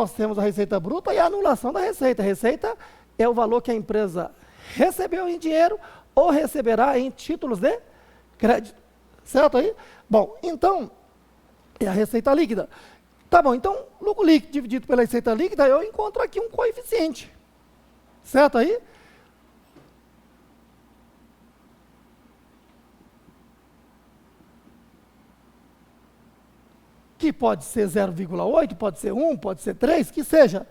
nós temos a receita bruta e a anulação da receita. A receita é o valor que a empresa recebeu em dinheiro ou receberá em títulos de crédito. Certo aí? Bom, então, é a receita líquida. Tá bom, então, lucro líquido dividido pela receita líquida, eu encontro aqui um coeficiente. Certo aí? Que pode ser 0,8, pode ser 1, pode ser 3, que seja.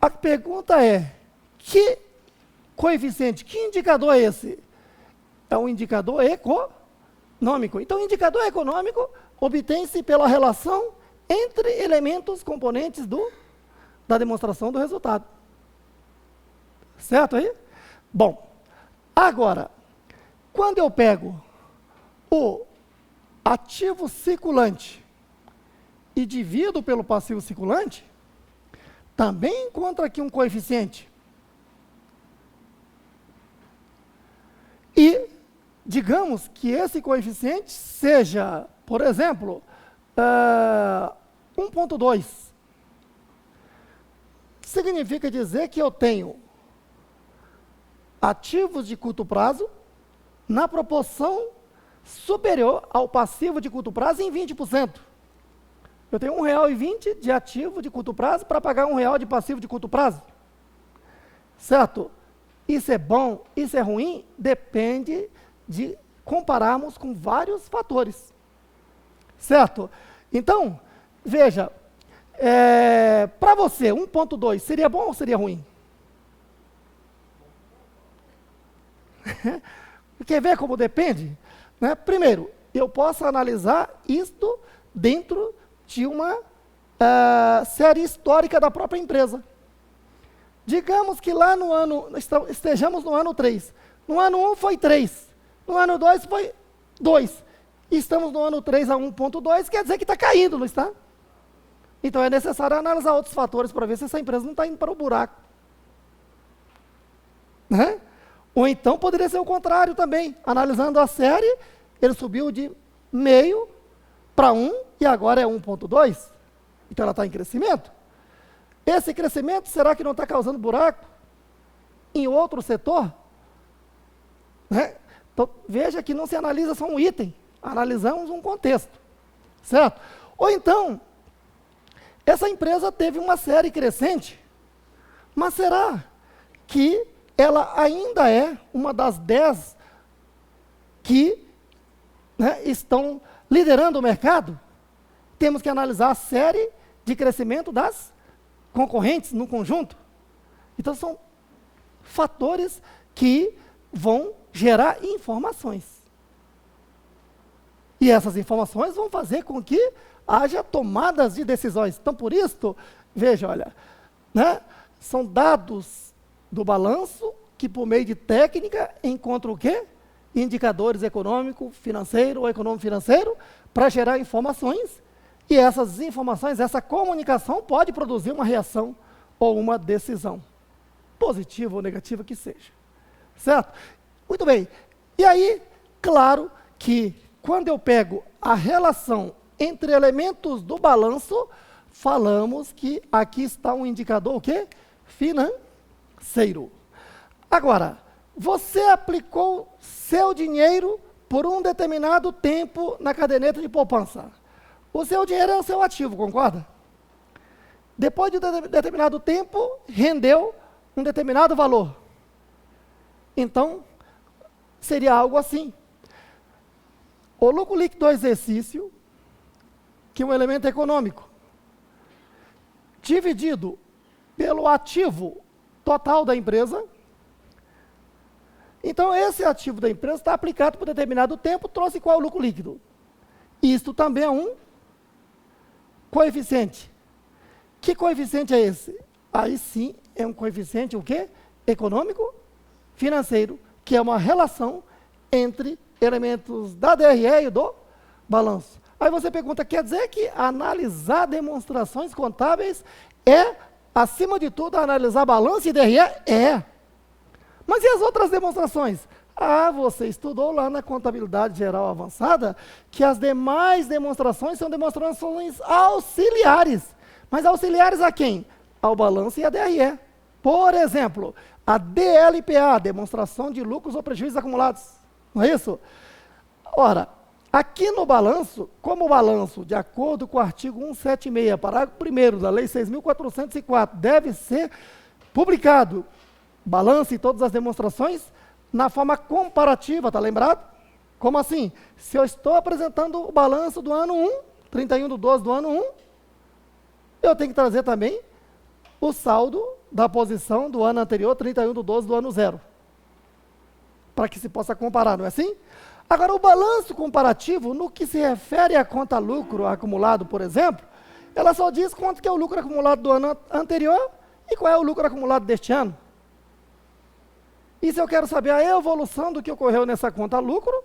A pergunta é, que coeficiente, que indicador é esse? É um indicador econômico. Então, o indicador econômico obtém-se pela relação entre elementos componentes da demonstração do resultado. Certo aí? Bom, agora, quando eu pego o ativo circulante e divido pelo passivo circulante, também encontro aqui um coeficiente. E digamos que esse coeficiente seja, por exemplo, 1,2. Significa dizer que eu tenho ativos de curto prazo na proporção superior ao passivo de curto prazo em 20%. Eu tenho R$1,20 de ativo de curto prazo para pagar R$1 de passivo de curto prazo. Certo? Isso é bom, isso é ruim? Depende de compararmos com vários fatores. Certo? Então, veja, para você, 1,2 seria bom ou seria ruim? Quer ver como depende? Né? Primeiro, eu posso analisar isto dentro de uma série histórica da própria empresa. Digamos que lá no ano, estejamos no ano 3. No ano 1 foi 3. No ano 2 foi 2. Estamos no ano 3 a 1,2, quer dizer que está caindo, não está? Então é necessário analisar outros fatores para ver se essa empresa não está indo para o buraco. Né? Ou então poderia ser o contrário também. Analisando a série, ele subiu de meio para 1 e agora é 1,2. Então ela está em crescimento. Esse crescimento, será que não está causando buraco em outro setor? Né? Então, veja que não se analisa só um item, analisamos um contexto. Certo? Ou então, essa empresa teve uma série crescente, mas será que ela ainda é uma das 10 que, né, estão liderando o mercado? Temos que analisar a série de crescimento das concorrentes no conjunto. Então, são fatores que vão gerar informações. E essas informações vão fazer com que haja tomadas de decisões. Então, por isso, veja, olha, né, são dados do balanço que, por meio de técnica, encontram o quê? Indicadores econômico-financeiro ou econômico-financeiro para gerar informações. E essas informações, essa comunicação pode produzir uma reação ou uma decisão, positiva ou negativa que seja. Certo? Muito bem. E aí, claro que quando eu pego a relação entre elementos do balanço, falamos que aqui está um indicador o quê? Financeiro. Agora, você aplicou seu dinheiro por um determinado tempo na caderneta de poupança. O seu dinheiro é o seu ativo, concorda? Depois de um determinado tempo, rendeu um determinado valor. Então, seria algo assim. O lucro líquido do exercício, que é um elemento econômico, dividido pelo ativo total da empresa. Então, esse ativo da empresa está aplicado por determinado tempo, trouxe qual é o lucro líquido? Isto também é um coeficiente. Que coeficiente é esse? Aí sim, é um coeficiente o quê? Econômico, financeiro, que é uma relação entre elementos da DRE e do balanço. Aí você pergunta, quer dizer que analisar demonstrações contábeis é, acima de tudo, analisar balanço e DRE? É. Mas e as outras demonstrações? Ah, você estudou lá na contabilidade geral avançada que as demais demonstrações são demonstrações auxiliares. Mas auxiliares a quem? Ao balanço e a DRE. Por exemplo, a DLPA, demonstração de lucros ou prejuízos acumulados. Não é isso? Ora, aqui no balanço, como o balanço, de acordo com o artigo 176, parágrafo 1º da Lei 6.404, deve ser publicado, balanço e todas as demonstrações, na forma comparativa, tá lembrado? Como assim? Se eu estou apresentando o balanço do ano 1, 31/12 do ano 1, eu tenho que trazer também o saldo da posição do ano anterior, 31/12 do ano 0. Para que se possa comparar, não é assim? Agora, o balanço comparativo, no que se refere à conta lucro acumulado, por exemplo, ela só diz quanto que é o lucro acumulado do ano anterior e qual é o lucro acumulado deste ano. E se eu quero saber a evolução do que ocorreu nessa conta lucro,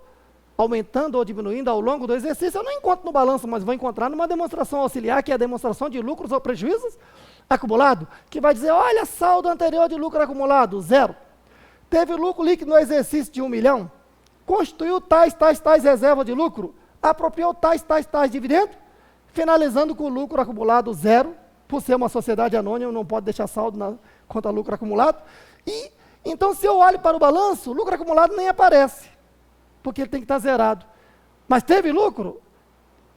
aumentando ou diminuindo ao longo do exercício, eu não encontro no balanço, mas vou encontrar numa demonstração auxiliar, que é a demonstração de lucros ou prejuízos acumulado, que vai dizer, olha, saldo anterior de lucro acumulado, 0. Teve lucro líquido no exercício de 1 milhão, constituiu tais reserva de lucro, apropriou tais dividendos, finalizando com o lucro acumulado 0, por ser uma sociedade anônima, não pode deixar saldo na conta lucro acumulado. E, então, se eu olho para o balanço, o lucro acumulado nem aparece, porque ele tem que estar zerado. Mas teve lucro?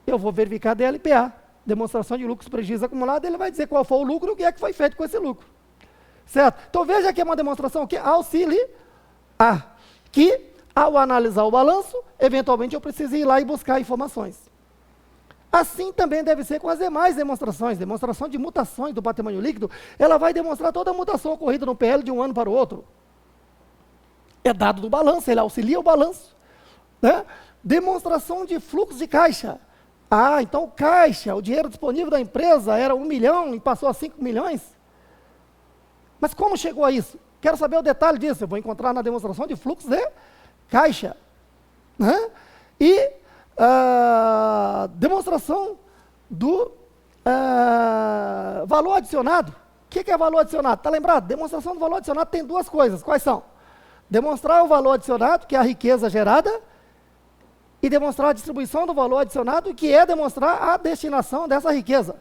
Eu vou verificar a DLPA, demonstração de lucros e prejuízos acumulados, ele vai dizer qual foi o lucro e o que é que foi feito com esse lucro. Certo? Então, veja que é uma demonstração que auxilia que, ao analisar o balanço, eventualmente eu preciso ir lá e buscar informações. Assim também deve ser com as demais demonstrações. Demonstração de mutações do patrimônio líquido, ela vai demonstrar toda a mutação ocorrida no PL de um ano para o outro. É dado do balanço, ele auxilia o balanço. Né? Demonstração de fluxo de caixa. Então o caixa, o dinheiro disponível da empresa era 1 milhão e passou a 5 milhões. Mas como chegou a isso? Quero saber o detalhe disso. Eu vou encontrar na demonstração de fluxo de caixa. Né? E demonstração do valor adicionado. O que é valor adicionado? Está lembrado? Demonstração do valor adicionado tem duas coisas. Quais são? Demonstrar o valor adicionado, que é a riqueza gerada, e demonstrar a distribuição do valor adicionado, que é demonstrar a destinação dessa riqueza.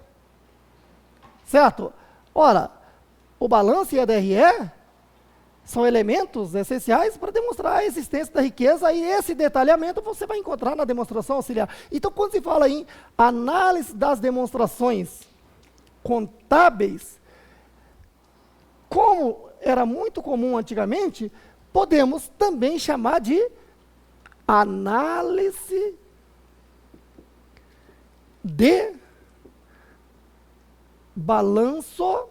Certo? Ora, o balanço e a DRE são elementos essenciais para demonstrar a existência da riqueza, e esse detalhamento você vai encontrar na demonstração auxiliar. Então, quando se fala em análise das demonstrações contábeis, como era muito comum antigamente, podemos também chamar de análise de balanço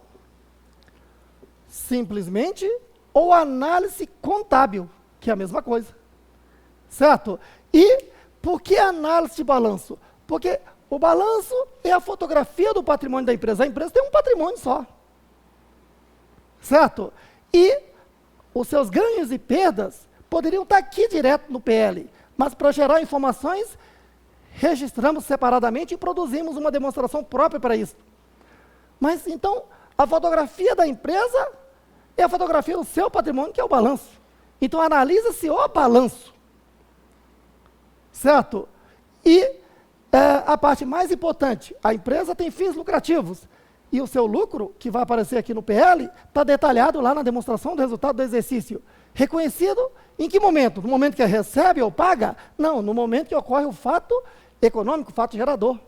simplesmente, ou análise contábil, que é a mesma coisa. Certo? E por que análise de balanço? Porque o balanço é a fotografia do patrimônio da empresa. A empresa tem um patrimônio só. Certo? E os seus ganhos e perdas poderiam estar aqui direto no PL, mas para gerar informações, registramos separadamente e produzimos uma demonstração própria para isso. Mas então, a fotografia da empresa é a fotografia do seu patrimônio, que é o balanço. Então, analisa-se o balanço. Certo? E a parte mais importante, a empresa tem fins lucrativos, e o seu lucro, que vai aparecer aqui no PL, está detalhado lá na demonstração do resultado do exercício. Reconhecido em que momento? No momento que recebe ou paga? Não, no momento que ocorre o fato econômico, o fato gerador.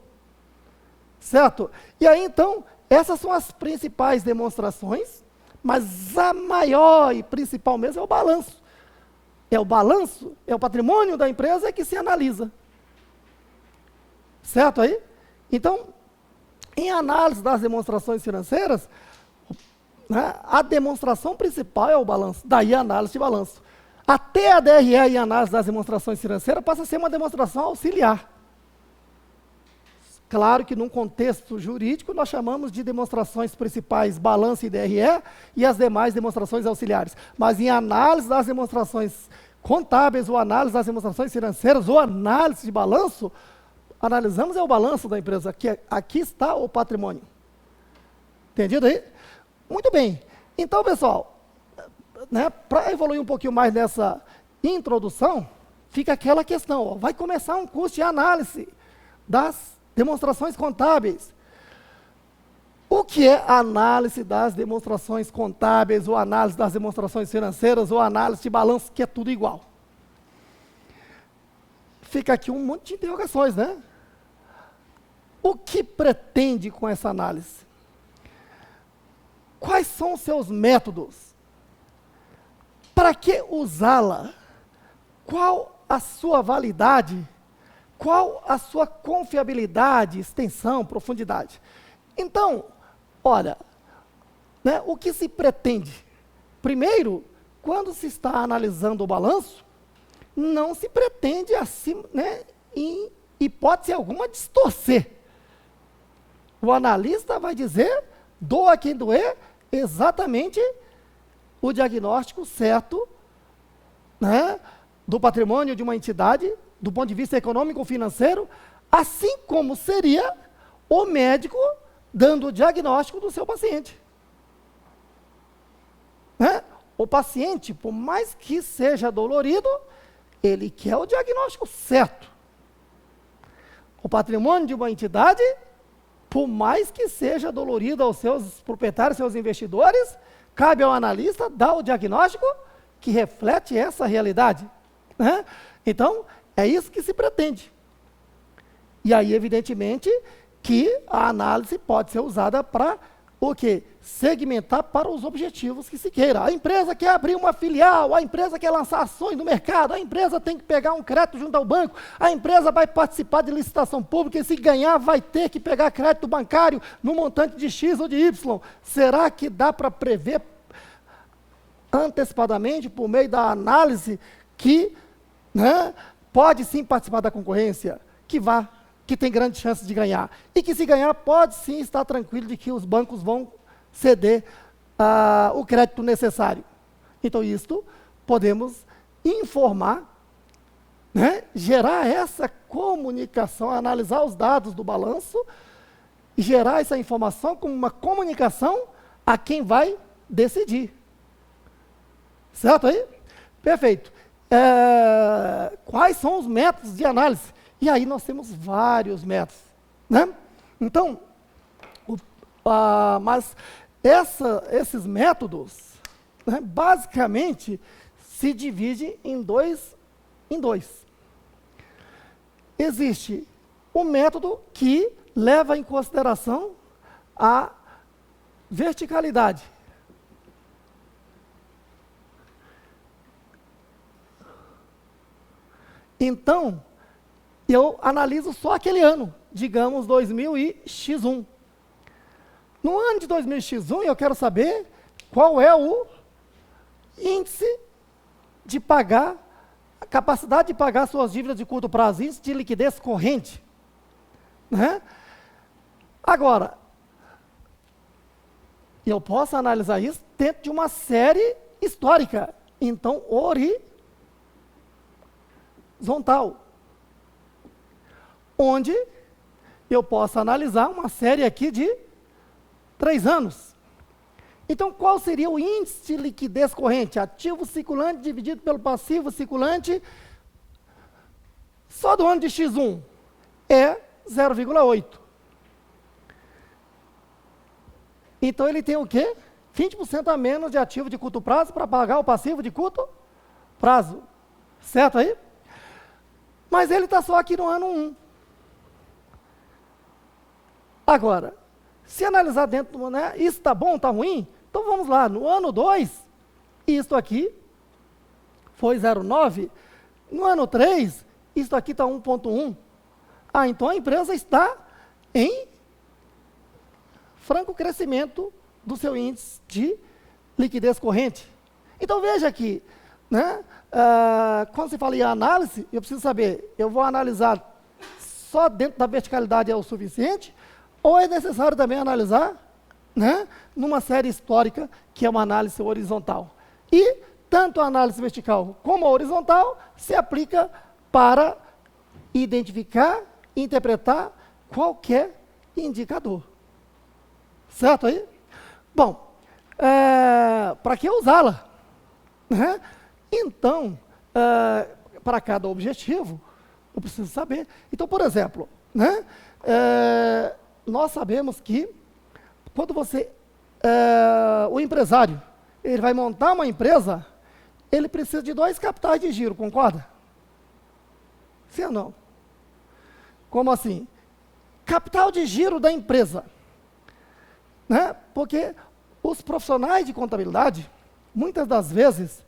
Certo? E aí, então, essas são as principais demonstrações, mas a maior e principal mesmo é o balanço. É o balanço, é o patrimônio da empresa que se analisa. Certo aí? Então, em análise das demonstrações financeiras, né, a demonstração principal é o balanço, daí a análise de balanço. Até a DRE e a análise das demonstrações financeiras passa a ser uma demonstração auxiliar. Claro que num contexto jurídico nós chamamos de demonstrações principais balanço e DRE e as demais demonstrações auxiliares. Mas em análise das demonstrações contábeis ou análise das demonstrações financeiras ou análise de balanço, analisamos o balanço da empresa, aqui está o patrimônio. Entendido aí? Muito bem. Então, pessoal, né, para evoluir um pouquinho mais nessa introdução, fica aquela questão, vai começar um curso de análise das demonstrações contábeis. O que é a análise das demonstrações contábeis, ou análise das demonstrações financeiras, ou análise de balanço, que é tudo igual? Fica aqui um monte de interrogações, né? O que pretende com essa análise? Quais são os seus métodos? Para que usá-la? Qual a sua validade? Qual a sua confiabilidade, extensão, profundidade? Então, olha, né, o que se pretende? Primeiro, quando se está analisando o balanço, não se pretende, assim, né, em hipótese alguma, distorcer. O analista vai dizer, doa quem doer, exatamente o diagnóstico certo, né, do patrimônio de uma entidade, do ponto de vista econômico-financeiro, assim como seria o médico dando o diagnóstico do seu paciente. Né? O paciente, por mais que seja dolorido, ele quer o diagnóstico certo. O patrimônio de uma entidade, por mais que seja dolorido aos seus proprietários, seus investidores, cabe ao analista dar o diagnóstico que reflete essa realidade. Né? Então, é isso que se pretende. E aí, evidentemente, que a análise pode ser usada para o quê? Segmentar para os objetivos que se queira. A empresa quer abrir uma filial, a empresa quer lançar ações no mercado, a empresa tem que pegar um crédito junto ao banco, a empresa vai participar de licitação pública e, se ganhar, vai ter que pegar crédito bancário no montante de X ou de Y. Será que dá para prever antecipadamente, por meio da análise, que, né, pode sim participar da concorrência, que tem grandes chances de ganhar, e que, se ganhar, pode sim estar tranquilo de que os bancos vão ceder o crédito necessário? Então, isto podemos informar, né, gerar essa comunicação, analisar os dados do balanço, e gerar essa informação como uma comunicação a quem vai decidir. Certo aí? Perfeito. Quais são os métodos de análise? E aí nós temos vários métodos, né? Então, mas esses métodos, né, basicamente, se dividem em dois. Existe o método que leva em consideração a verticalidade. Então, eu analiso só aquele ano, digamos 2000 e X1. No ano de 2000 e X1, eu quero saber qual é o índice de pagar, a capacidade de pagar suas dívidas de curto prazo, índice de liquidez corrente. Né? Agora, eu posso analisar isso dentro de uma série histórica, então horizontal, onde eu posso analisar uma série aqui de 3 anos. Então, qual seria o índice de liquidez corrente? Ativo circulante dividido pelo passivo circulante, só do ano de X1, é 0,8. Então, ele tem o quê? 20% a menos de ativo de curto prazo para pagar o passivo de curto prazo. Certo aí? Mas ele está só aqui no ano 1. Agora, se analisar dentro do, né, isso está bom, está ruim? Então vamos lá, no ano 2, isto aqui foi 0,9. No ano 3, isto aqui está 1,1. Então a empresa está em franco crescimento do seu índice de liquidez corrente. Então veja aqui, né, quando se fala em análise, eu preciso saber, eu vou analisar só dentro da verticalidade é o suficiente, ou é necessário também analisar, né, numa série histórica, que é uma análise horizontal. E tanto a análise vertical como a horizontal se aplica para identificar e interpretar qualquer indicador. Certo aí? Bom, para que usá-la? Né? Então, para cada objetivo, eu preciso saber. Então, por exemplo, né, nós sabemos que quando o empresário, ele vai montar uma empresa, ele precisa de 2 capitais de giro, concorda? Sim ou não? Como assim? Capital de giro da empresa. Né? Porque os profissionais de contabilidade, muitas das vezes,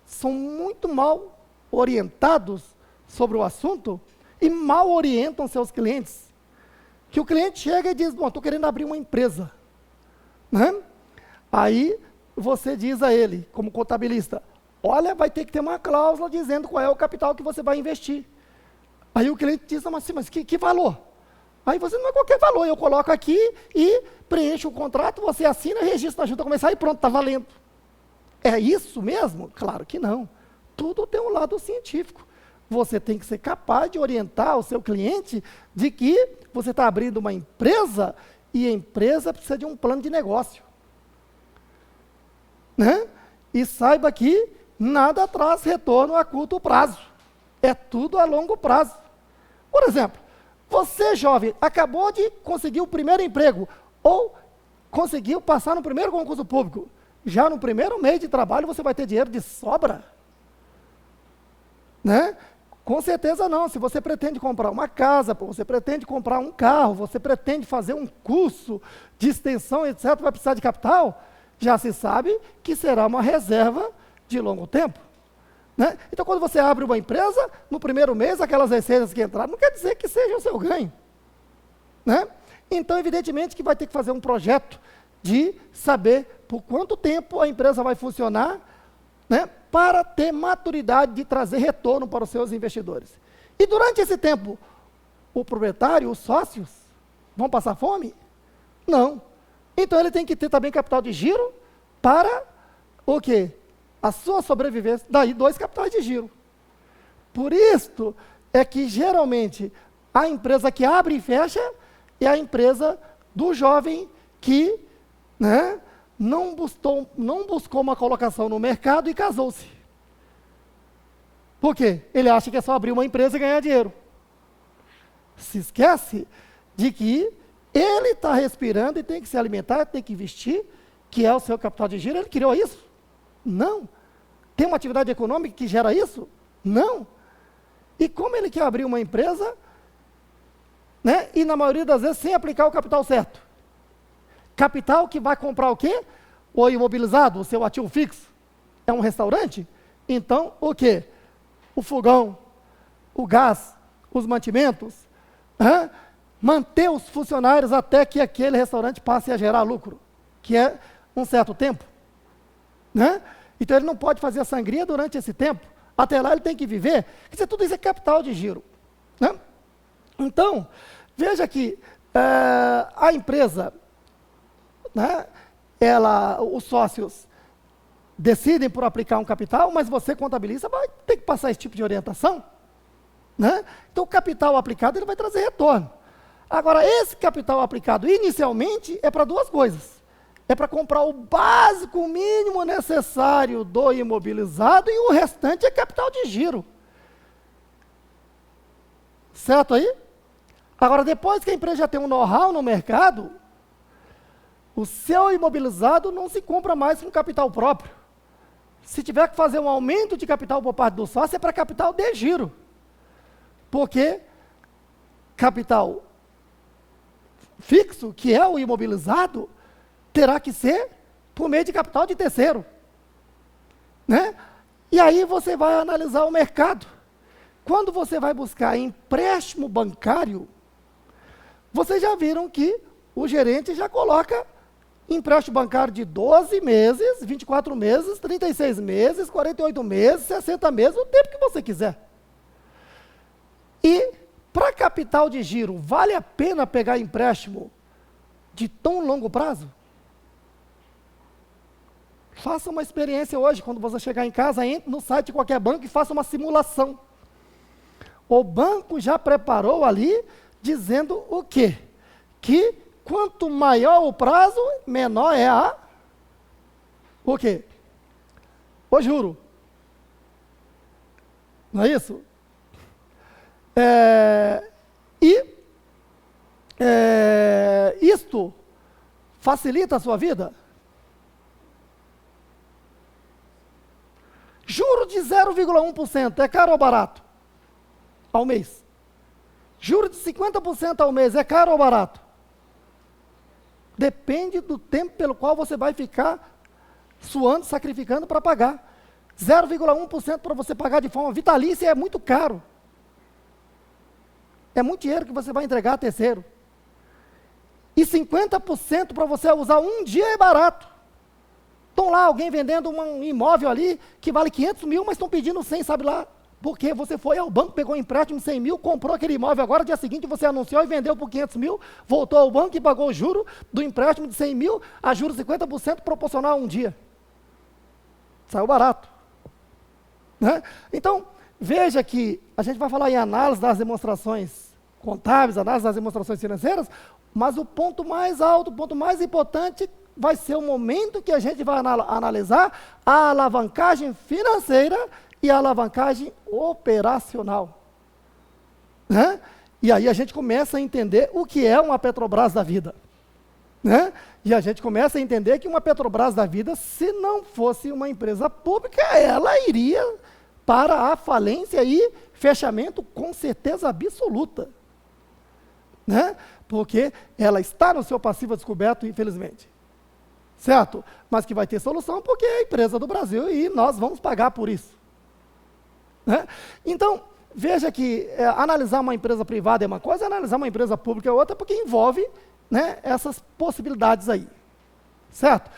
são muito mal orientados sobre o assunto e mal orientam seus clientes. Que o cliente chega e diz, bom, estou querendo abrir uma empresa. Né? Aí você diz a ele, como contabilista, olha, vai ter que ter uma cláusula dizendo qual é o capital que você vai investir. Aí o cliente diz, mas que valor? Aí você não é qualquer valor, eu coloco aqui e preencho o contrato, você assina, registra na junta comercial e pronto, está valendo. É isso mesmo? Claro que não. Tudo tem um lado científico. Você tem que ser capaz de orientar o seu cliente de que você está abrindo uma empresa e a empresa precisa de um plano de negócio. Né? E saiba que nada traz retorno a curto prazo. É tudo a longo prazo. Por exemplo, você, jovem, acabou de conseguir o primeiro emprego ou conseguiu passar no primeiro concurso público. Já no primeiro mês de trabalho você vai ter dinheiro de sobra? Né? Com certeza não. Se você pretende comprar uma casa, você pretende comprar um carro, você pretende fazer um curso de extensão, etc., vai precisar de capital, já se sabe que será uma reserva de longo tempo. Né? Então, quando você abre uma empresa, no primeiro mês, aquelas receitas que entraram, não quer dizer que seja o seu ganho. Né? Então, evidentemente que vai ter que fazer um projeto de saber por quanto tempo a empresa vai funcionar, né, para ter maturidade de trazer retorno para os seus investidores. E durante esse tempo, o proprietário, os sócios, vão passar fome? Não. Então, ele tem que ter também capital de giro para o quê? A sua sobrevivência, daí 2 capitais de giro. Por isso é que, geralmente, a empresa que abre e fecha é a empresa do jovem que, né, não buscou uma colocação no mercado e casou-se. Por quê? Ele acha que é só abrir uma empresa e ganhar dinheiro. Se esquece de que ele está respirando e tem que se alimentar, tem que vestir, que é o seu capital de giro. Ele criou isso? Não. Tem uma atividade econômica que gera isso? Não. E como ele quer abrir uma empresa, né, e na maioria das vezes sem aplicar o capital certo? Capital que vai comprar o quê? O imobilizado, o seu ativo fixo. É um restaurante? Então, o quê? O fogão, o gás, os mantimentos, manter os funcionários até que aquele restaurante passe a gerar lucro, que é um certo tempo. Né? Então, ele não pode fazer a sangria durante esse tempo. Até lá, ele tem que viver. Quer dizer, tudo isso é capital de giro. Né? Então, veja que a empresa, né, os sócios decidem por aplicar um capital, mas você, contabilista, vai ter que passar esse tipo de orientação. Né? Então, o capital aplicado ele vai trazer retorno. Agora, esse capital aplicado inicialmente é para 2 coisas. É para comprar o básico, o mínimo necessário do imobilizado e o restante é capital de giro. Certo aí? Agora, depois que a empresa já tem um know-how no mercado, o seu imobilizado não se compra mais com capital próprio. Se tiver que fazer um aumento de capital por parte do sócio, é para capital de giro. Porque capital fixo, que é o imobilizado, terá que ser por meio de capital de terceiro. Né? E aí você vai analisar o mercado. Quando você vai buscar empréstimo bancário, vocês já viram que o gerente já coloca empréstimo bancário de 12 meses, 24 meses, 36 meses, 48 meses, 60 meses, o tempo que você quiser. E para capital de giro, vale a pena pegar empréstimo de tão longo prazo? Faça uma experiência hoje, quando você chegar em casa, entre no site de qualquer banco e faça uma simulação. O banco já preparou ali, dizendo o quê? Que quanto maior o prazo, menor é o quê? O juro. Não é isso? Isto facilita a sua vida? Juro de 0,1% é caro ou barato? Ao mês. Juro de 50% ao mês é caro ou barato? Depende do tempo pelo qual você vai ficar suando, sacrificando para pagar. 0,1% para você pagar de forma vitalícia é muito caro. É muito dinheiro que você vai entregar a terceiro. E 50% para você usar um dia é barato. Estão lá alguém vendendo um imóvel ali que vale 500 mil, mas estão pedindo 100, sabe lá? Porque você foi ao banco, pegou um empréstimo de 100 mil, comprou aquele imóvel agora, dia seguinte você anunciou e vendeu por 500 mil, voltou ao banco e pagou o juro do empréstimo de 100 mil, a juros 50% proporcional a um dia. Saiu barato. Né? Então, veja que a gente vai falar em análise das demonstrações contábeis, análise das demonstrações financeiras, mas o ponto mais alto, o ponto mais importante vai ser o momento que a gente vai analisar a alavancagem financeira e a alavancagem operacional. Né? E aí a gente começa a entender o que é uma Petrobras da vida. Né? E a gente começa a entender que uma Petrobras da vida, se não fosse uma empresa pública, ela iria para a falência e fechamento com certeza absoluta. Né? Porque ela está no seu passivo descoberto, infelizmente. Certo? Mas que vai ter solução porque é a empresa do Brasil e nós vamos pagar por isso. Né? Então, veja que analisar uma empresa privada é uma coisa, analisar uma empresa pública é outra, porque envolve, né, essas possibilidades aí. Certo?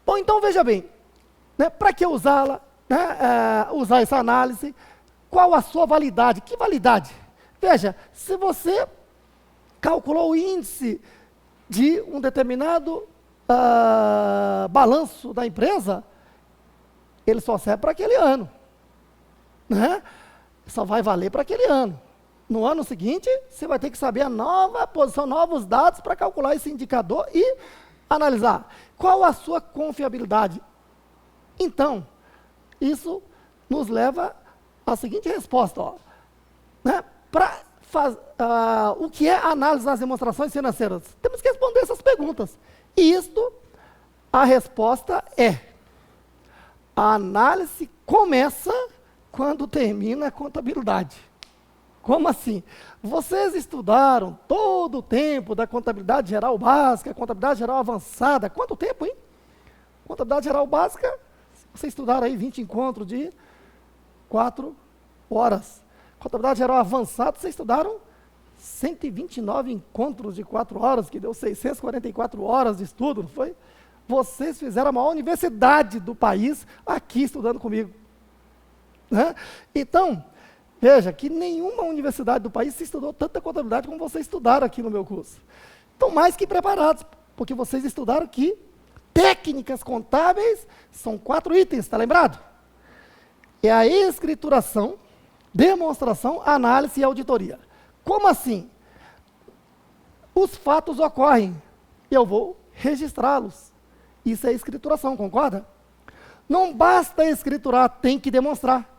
Bom, então veja bem, né, para que usá-la, né, usar essa análise, qual a sua validade? Que validade? Veja, se você calculou o índice de um determinado balanço da empresa, ele só serve para aquele ano. Né? Só vai valer para aquele ano. No ano seguinte, você vai ter que saber a nova posição, novos dados para calcular esse indicador e analisar. Qual a sua confiabilidade? Então, isso nos leva à seguinte resposta. Ó, né? O que é análise das demonstrações financeiras? Temos que responder essas perguntas. E isto, a resposta é: a análise começa quando termina a contabilidade. Como assim? Vocês estudaram todo o tempo da contabilidade geral básica, contabilidade geral avançada. Quanto tempo, hein? Contabilidade geral básica, vocês estudaram aí 20 encontros de 4 horas. Contabilidade geral avançada, vocês estudaram 129 encontros de 4 horas, que deu 644 horas de estudo, não foi? Vocês fizeram a maior universidade do país aqui estudando comigo. Né? Então, veja que nenhuma universidade do país se estudou tanta contabilidade como vocês estudaram aqui no meu curso. Estão mais que preparados, porque vocês estudaram que técnicas contábeis são 4 itens, está lembrado? É a escrituração, demonstração, análise e auditoria. Como assim? Os fatos ocorrem, eu vou registrá-los. Isso é escrituração, concorda? Não basta escriturar, tem que demonstrar.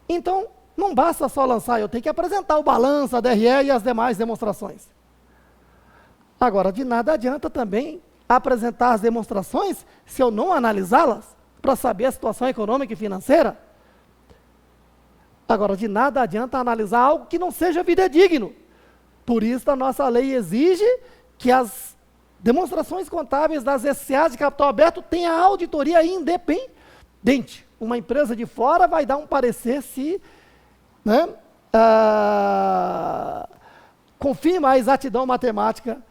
Então, não basta só lançar, eu tenho que apresentar o balanço, a DRE e as demais demonstrações. Agora, de nada adianta também apresentar as demonstrações se eu não analisá-las para saber a situação econômica e financeira. Agora, de nada adianta analisar algo que não seja fidedigno. Por isso, a nossa lei exige que as demonstrações contábeis das SCAs de capital aberto tenham auditoria independente. Uma empresa de fora vai dar um parecer se, né, confirma a exatidão matemática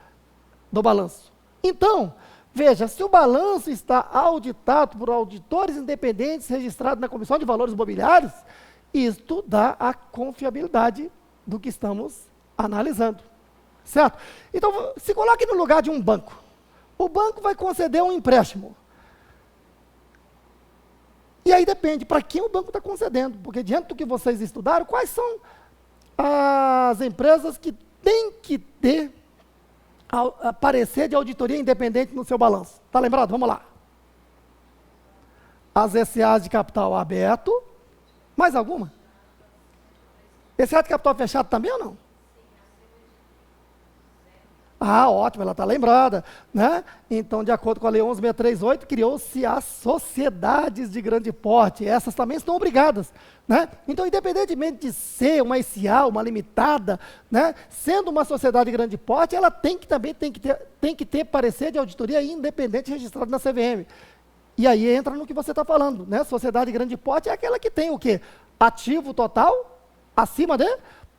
do balanço. Então, veja, se o balanço está auditado por auditores independentes registrados na Comissão de Valores Mobiliários, isto dá a confiabilidade do que estamos analisando. Certo? Então, se coloque no lugar de um banco. O banco vai conceder um empréstimo. E aí depende, para quem o banco está concedendo, porque diante do que vocês estudaram, quais são as empresas que têm que ter parecer de auditoria independente no seu balanço? Está lembrado? Vamos lá. As SAs de capital aberto, mais alguma? SA de capital fechado também ou não? Ah, ótimo, ela está lembrada, né? Então, de acordo com a Lei 11.638, criou-se as sociedades de grande porte. Essas também estão obrigadas, né? Então, independentemente de ser uma SA, uma limitada, né? Sendo uma sociedade de grande porte, ela também tem que ter parecer de auditoria independente registrado na CVM. E aí entra no que você está falando, né? Sociedade de grande porte é aquela que tem o quê? Ativo total acima de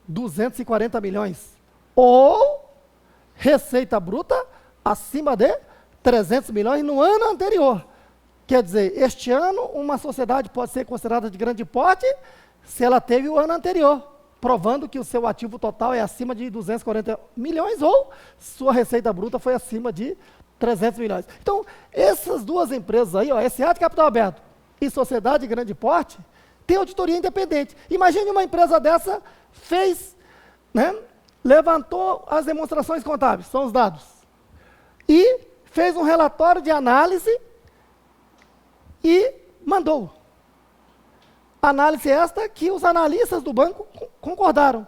240 milhões. Ou receita bruta acima de 300 milhões no ano anterior. Quer dizer, este ano, uma sociedade pode ser considerada de grande porte se ela teve o ano anterior, provando que o seu ativo total é acima de 240 milhões ou sua receita bruta foi acima de 300 milhões. Então, essas duas empresas aí, ó, SA de capital aberto e sociedade de grande porte, tem auditoria independente. Imagine uma empresa dessa fez, né, levantou as demonstrações contábeis, são os dados, e fez um relatório de análise e mandou. Análise esta que os analistas do banco concordaram.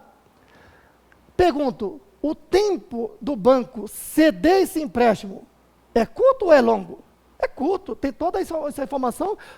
Pergunto, o tempo do banco ceder esse empréstimo é curto ou é longo? É curto, tem toda essa informação